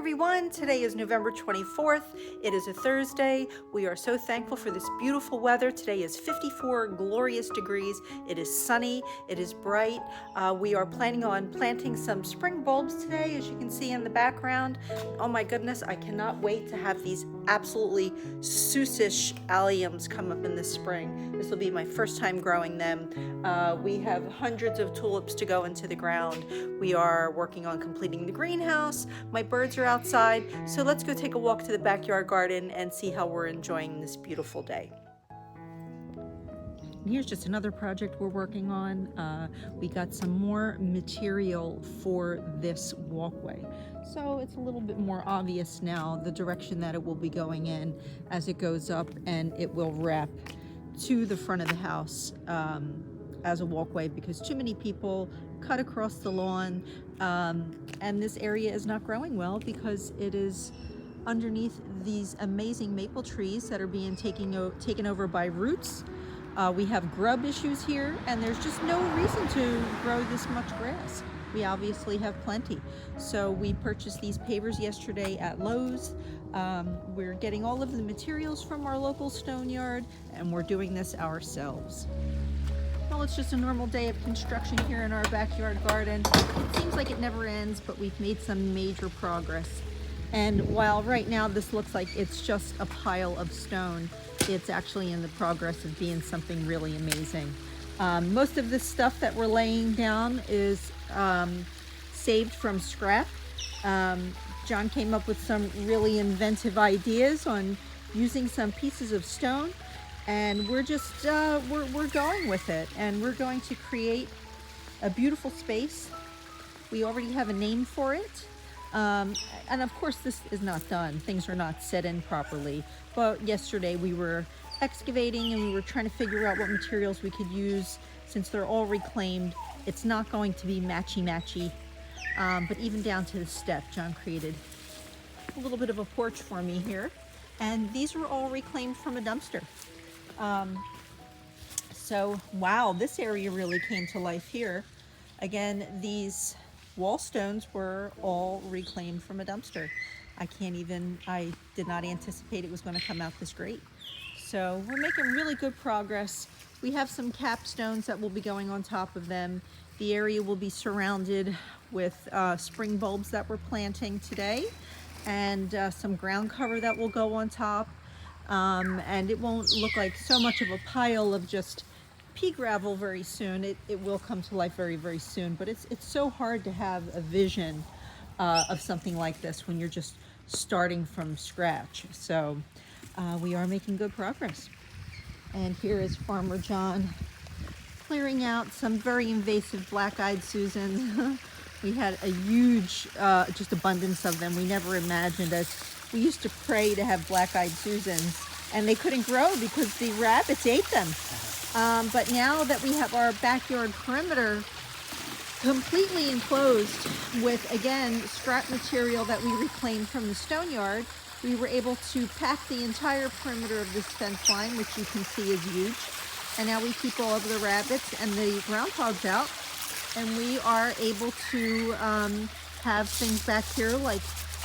everyone. Today is November 24th. It is a Thursday. We are so thankful for this beautiful weather. Today is 54 glorious degrees. It is sunny. It is bright. We are planning on planting some spring bulbs today, as you can see in the background. Oh my goodness, I cannot wait to have these absolutely Seussish alliums come up in the spring. This will be my first time growing them. We have hundreds of tulips to go into the ground. We are working on completing the greenhouse. My birds are outside, so let's go take a walk to the backyard garden and see how we're enjoying this beautiful day. Here's just another project we're working on. We got some more material for this walkway. So it's a little bit more obvious now the direction that it will be going in as it goes up, and it will wrap to the front of the house as a walkway because too many people cut across the lawn, and this area is not growing well because it is underneath these amazing maple trees that are being taken over by roots. We have grub issues here, and there's just no reason to grow this much grass. We obviously have plenty. So we purchased these pavers yesterday at Lowe's. We're getting all of the materials from our local stone yard, and we're doing this ourselves. Well, it's just a normal day of construction here in our backyard garden. It seems like it never ends, but we've made some major progress. And while right now this looks like it's just a pile of stone, it's actually in the progress of being something really amazing. Most of this stuff that we're laying down is saved from scrap. John came up with some really inventive ideas on using some pieces of stone, and we're just we're going with it, and we're going to create a beautiful space. We already have a name for it. And of course this is not done. Things are not set in properly. But yesterday we were excavating and we were trying to figure out what materials we could use since they're all reclaimed. It's not going to be matchy-matchy. But even down to the step, John created a little bit of a porch for me here. And these were all reclaimed from a dumpster. So wow, this area really came to life here. Again, these wall stones were all reclaimed from a dumpster. I did not anticipate it was going to come out this great. So we're making really good progress. We have some capstones that will be going on top of them. The area will be surrounded with spring bulbs that we're planting today, and some ground cover that will go on top. And it won't look like so much of a pile of just pea gravel very soon. It will come to life very, very soon, but it's so hard to have a vision of something like this when you're just starting from scratch. So we are making good progress. And here is Farmer John clearing out some very invasive black-eyed Susans. We had a huge just abundance of them. We never imagined as we used to pray to have black-eyed Susans, and they couldn't grow because the rabbits ate them. But now that we have our backyard perimeter completely enclosed with, again, scrap material that we reclaimed from the stone yard, we were able to pack the entire perimeter of this fence line, which you can see is huge. And now we keep all of the rabbits and the groundhogs out, and we are able to have things back here like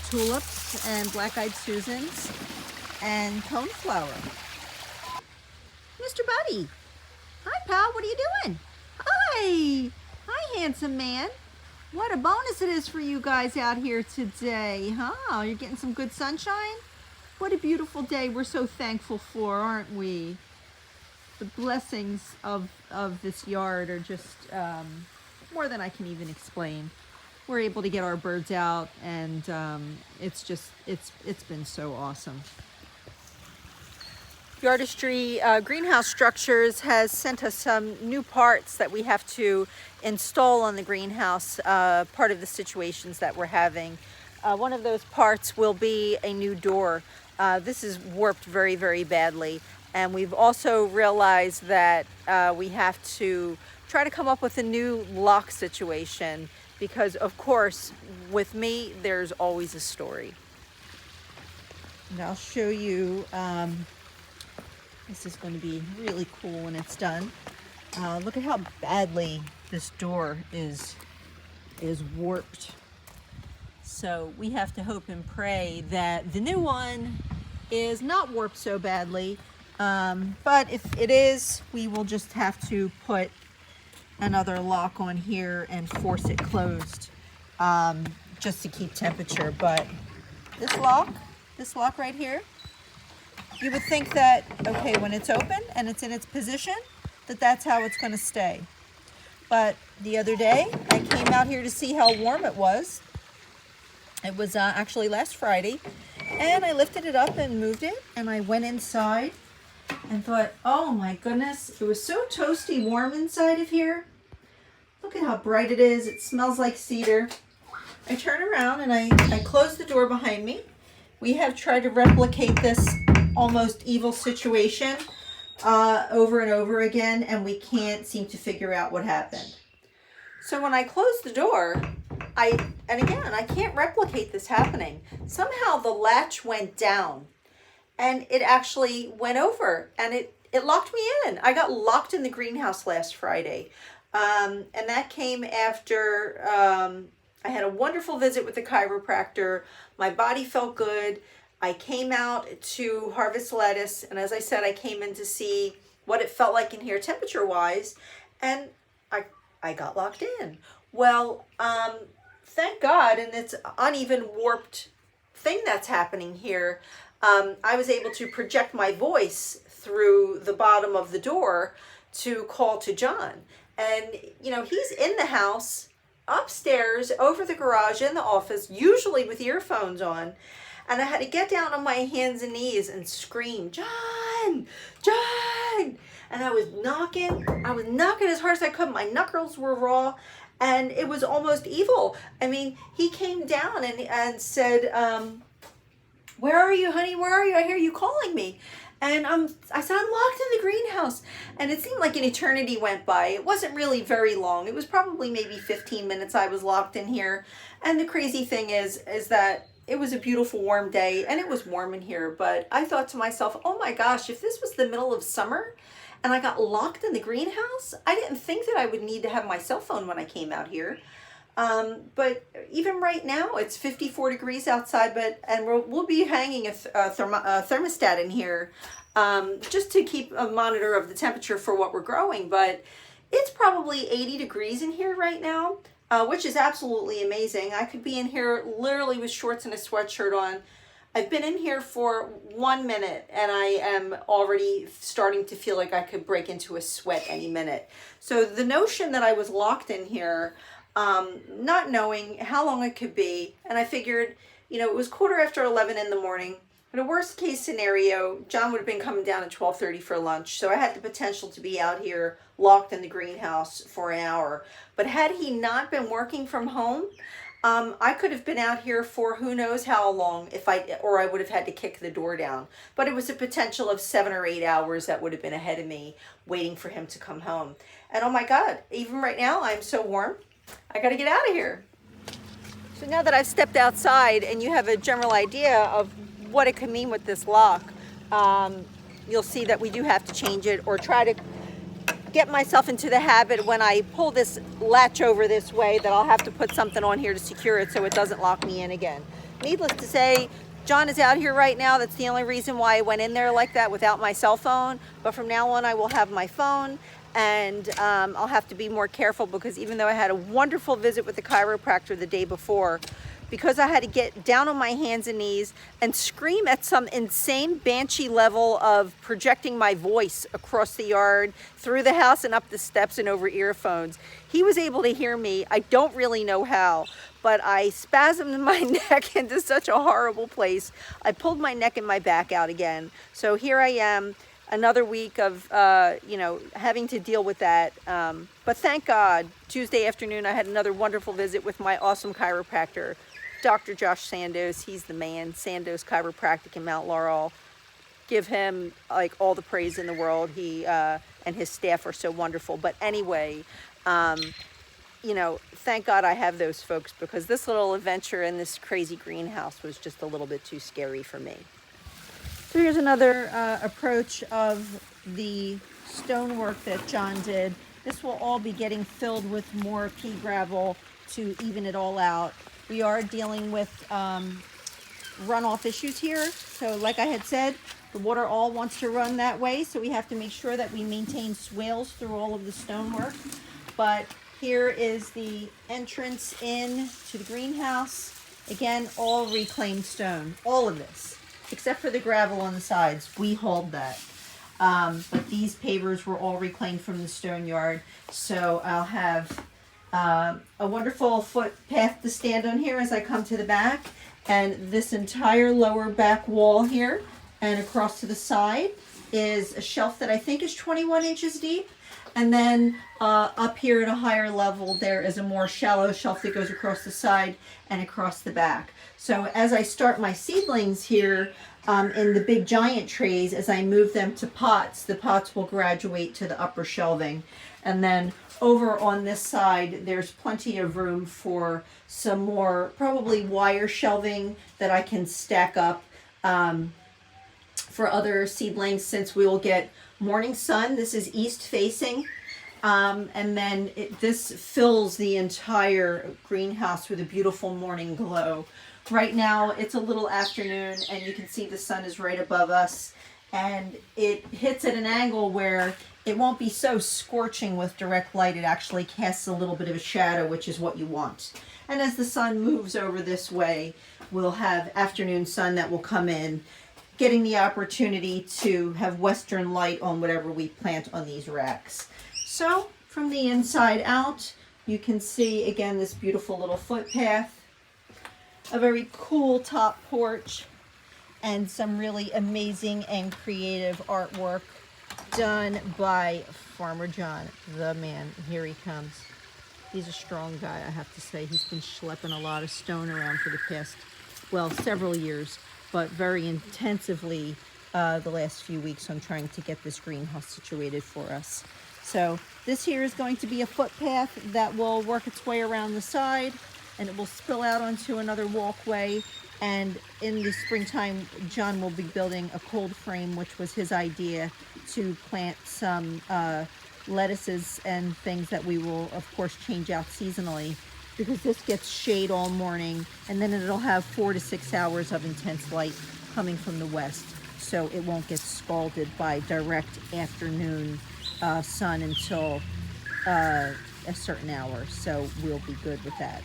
tulips and black-eyed Susans and coneflower. Mr. Buddy. Hi, pal. What are you doing? Hi. Hi, handsome man. What a bonus it is for you guys out here today, huh? You're getting some good sunshine? What a beautiful day we're so thankful for, aren't we? The blessings of this yard are just more than I can even explain. We're able to get our birds out, and it's been so awesome. Yardistry Greenhouse Structures has sent us some new parts that we have to install on the greenhouse, part of the situations that we're having. One of those parts will be a new door. This is warped very, very badly, and we've also realized that we have to try to come up with a new lock situation because, of course, with me, there's always a story. And I'll show you. This is going to be really cool when it's done. Look at how badly this door is warped. So we have to hope and pray that the new one is not warped so badly. But if it is, we will just have to put another lock on here and force it closed, just to keep temperature. But this lock right here, you would think that, okay, when it's open and it's in its position, that's how it's going to stay. But the other day, I came out here to see how warm it was. It was actually last Friday, and I lifted it up and moved it, and I went inside and thought, oh my goodness, it was so toasty warm inside of here. Look at how bright it is. It smells like cedar. I turn around and I close the door behind me. We have tried to replicate this almost evil situation over and over again, and we can't seem to figure out what happened. So when I close the door, and again, I can't replicate this happening. Somehow the latch went down and it actually went over, and it locked me in. I got locked in the greenhouse last Friday. And that came after I had a wonderful visit with the chiropractor. My body felt good. I came out to harvest lettuce, and as I said, I came in to see what it felt like in here temperature-wise, and I got locked in. Well, thank God, and it's uneven warped thing that's happening here. I was able to project my voice through the bottom of the door to call to John. And, you know, he's in the house, upstairs, over the garage, in the office, usually with earphones on. And I had to get down on my hands and knees and scream, John, John. And I was knocking as hard as I could. My knuckles were raw, and it was almost evil. I mean, he came down and said, where are you, honey? Where are you? I hear you calling me. And I said, I'm locked in the greenhouse. And it seemed like an eternity went by. It wasn't really very long. It was probably maybe 15 minutes I was locked in here. And the crazy thing is that it was a beautiful warm day, and it was warm in here. But I thought to myself, oh my gosh, if this was the middle of summer and I got locked in the greenhouse, I didn't think that I would need to have my cell phone when I came out here. But even right now, it's 54 degrees outside, and we'll be hanging a thermostat in here just to keep a monitor of the temperature for what we're growing. But it's probably 80 degrees in here right now, which is absolutely amazing. I could be in here literally with shorts and a sweatshirt on. I've been in here for 1 minute, and I am already starting to feel like I could break into a sweat any minute. So the notion that I was locked in here, not knowing how long it could be, and I figured, you know, it was 11:15 in the morning. In a worst case scenario, John would have been coming down at 12:30 for lunch, so I had the potential to be out here locked in the greenhouse for an hour. But had he not been working from home, I could have been out here for who knows how long or I would have had to kick the door down. But it was a potential of 7 or 8 hours that would have been ahead of me waiting for him to come home. And oh my God, even right now, I'm so warm. I got to get out of here. So now that I've stepped outside and you have a general idea of what it could mean with this lock, you'll see that we do have to change it, or try to get myself into the habit when I pull this latch over this way that I'll have to put something on here to secure it so it doesn't lock me in again. Needless to say, John is out here right now. That's the only reason why I went in there like that without my cell phone. But from now on, I will have my phone. And I'll have to be more careful, because even though I had a wonderful visit with the chiropractor the day before, because I had to get down on my hands and knees and scream at some insane banshee level of projecting my voice across the yard, through the house and up the steps and over earphones, he was able to hear me. I don't really know how, but I spasmed my neck into such a horrible place. I pulled my neck and my back out again. So here I am, another week of, having to deal with that. But thank God, Tuesday afternoon, I had another wonderful visit with my awesome chiropractor, Dr. Josh Sandos. He's the man. Sandos Chiropractic in Mount Laurel. Give him like all the praise in the world. He and his staff are so wonderful. But anyway, thank God I have those folks, because this little adventure in this crazy greenhouse was just a little bit too scary for me. So here's another approach of the stonework that John did. This will all be getting filled with more pea gravel to even it all out. We are dealing with runoff issues here. So like I had said, the water all wants to run that way, so we have to make sure that we maintain swales through all of the stonework. But here is the entrance in to the greenhouse. Again, all reclaimed stone, all of this, except for the gravel on the sides. We hauled that. But these pavers were all reclaimed from the stone yard. So I'll have a wonderful footpath to stand on here as I come to the back. And this entire lower back wall here and across to the side is a shelf that I think is 21 inches deep. And then up here at a higher level, there is a more shallow shelf that goes across the side and across the back. So as I start my seedlings here in the big giant trays, as I move them to pots, the pots will graduate to the upper shelving. And then over on this side, there's plenty of room for some more probably wire shelving that I can stack up for other seedlings, since we will get morning sun. This is east facing. And then this fills the entire greenhouse with a beautiful morning glow. Right now it's a little afternoon and you can see the sun is right above us, and it hits at an angle where it won't be so scorching with direct light. It actually casts a little bit of a shadow, which is what you want. And as the sun moves over this way, we'll have afternoon sun that will come in, getting the opportunity to have western light on whatever we plant on these racks. So from the inside out, you can see again this beautiful little footpath, a very cool top porch, and some really amazing and creative artwork done by Farmer John, the man. Here he comes. He's a strong guy, I have to say. He's been schlepping a lot of stone around for the past, well, several years, but very intensively the last few weeks on trying to get this greenhouse situated for us. So this here is going to be a footpath that will work its way around the side, and it will spill out onto another walkway. And in the springtime, John will be building a cold frame, which was his idea, to plant some lettuces and things that we will, of course, change out seasonally, because this gets shade all morning, and then it'll have 4 to 6 hours of intense light coming from the west, so it won't get scalded by direct afternoon sun until a certain hour. So we'll be good with that.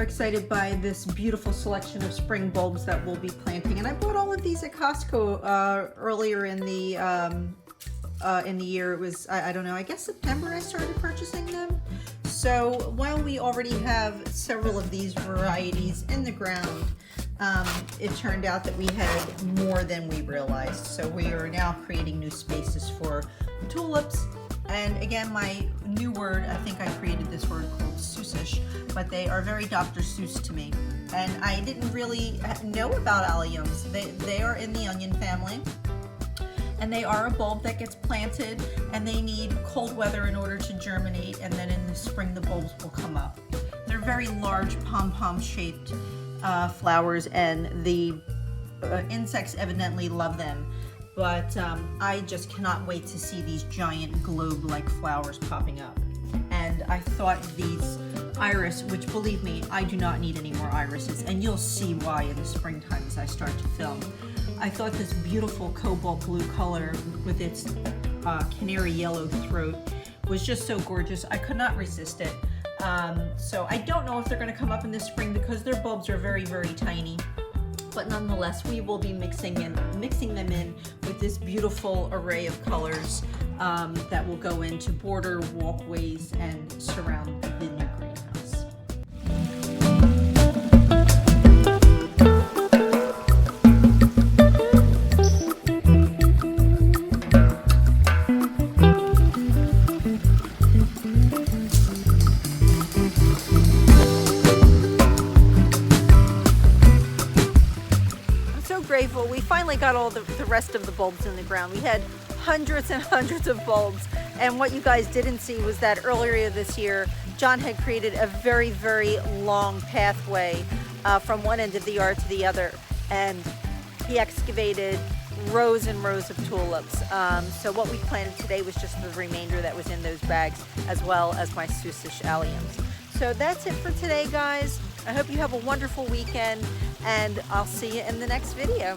Excited by this beautiful selection of spring bulbs that we'll be planting, and I bought all of these at Costco earlier in the year. It was I don't know, I guess September I started purchasing them. So while we already have several of these varieties in the ground, it turned out that we had more than we realized. So we are now creating new spaces for tulips. And again, my new word, I think I created this word called Seussish, but they are very Dr. Seuss to me. And I didn't really know about alliums. They are in the onion family, and they are a bulb that gets planted, and they need cold weather in order to germinate, and then in the spring the bulbs will come up. They're very large pom-pom shaped flowers, and the insects evidently love them. But I just cannot wait to see these giant globe-like flowers popping up. And I thought these iris, which believe me, I do not need any more irises, and you'll see why in the springtime as I start to film. I thought this beautiful cobalt blue color with its canary yellow throat was just so gorgeous. I could not resist it. So I don't know if they're going to come up in the spring because their bulbs are very, very tiny. But nonetheless, we will be mixing them in with this beautiful array of colors that will go into border walkways and surround the new greenhouse. we finally got all the rest of the bulbs in the ground. We had hundreds and hundreds of bulbs, and what you guys didn't see was that earlier this year, John had created a very, very long pathway from one end of the yard to the other, and he excavated rows and rows of tulips. So what we planted today was just the remainder that was in those bags, as well as my Susish alliums. So that's it for today, guys. I hope you have a wonderful weekend, and I'll see you in the next video.